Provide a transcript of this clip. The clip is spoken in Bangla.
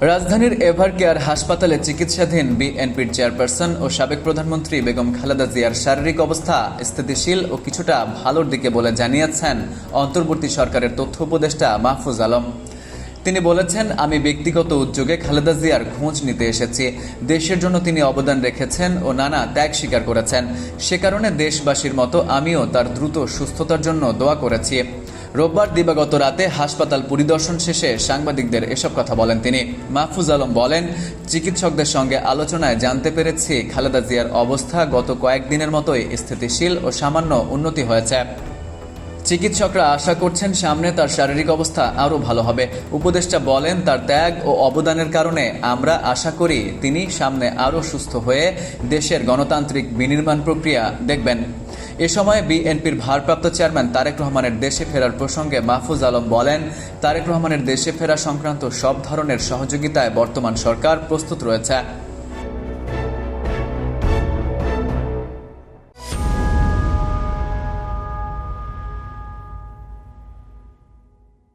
রাজধানীর এভারকেয়ার হাসপাতালে চিকিৎসাধীন বিএনপির চেয়ারপারসন ও সাবেক প্রধানমন্ত্রী বেগম খালেদা জিয়ার শারীরিক অবস্থা স্থিতিশীল ও কিছুটা ভালোর দিকে বলে জানিয়েছেন অন্তর্বর্তী সরকারের তথ্য উপদেষ্টা মাহফুজ আলম। তিনি বলেছেন, আমি ব্যক্তিগত উদ্যোগে খালেদা জিয়ার খোঁজ নিতে এসেছি। দেশের জন্য তিনি অবদান রেখেছেন ও নানা ত্যাগ স্বীকার করেছেন। সে কারণে দেশবাসীর মতো আমিও তার দ্রুত সুস্থতার জন্য দোয়া করেছি। রোববার দিবাগত রাতে হাসপাতাল পরিদর্শন শেষে সাংবাদিকদের এসব কথা বলেন তিনি। মাহফুজ আলম বলেন, চিকিৎসকদের সঙ্গে আলোচনায় জানতে পেরেছি খালেদা জিয়ার অবস্থা গত কয়েকদিনের মতোই স্থিতিশীল ও সামান্য উন্নতি হয়েছে। চিকিৎসকরা আশা করছেন সামনে তার শারীরিক অবস্থা আরও ভালো হবে। উপদেষ্টা বলেন, তার ত্যাগ ও অবদানের কারণে আমরা আশা করি তিনি সামনে আরও সুস্থ হয়ে দেশের গণতান্ত্রিক বিনির্মাণ প্রক্রিয়া দেখবেন। এ সময় বিএনপির ভারপ্রাপ্ত চেয়ারম্যান তারেক রহমানের দেশে ফেরার প্রসঙ্গে মাহফুজ আলম বলেন, তারেক রহমানের দেশে ফেরা সংক্রান্ত সব ধরনের সহযোগিতায় বর্তমান সরকার প্রস্তুত রয়েছে।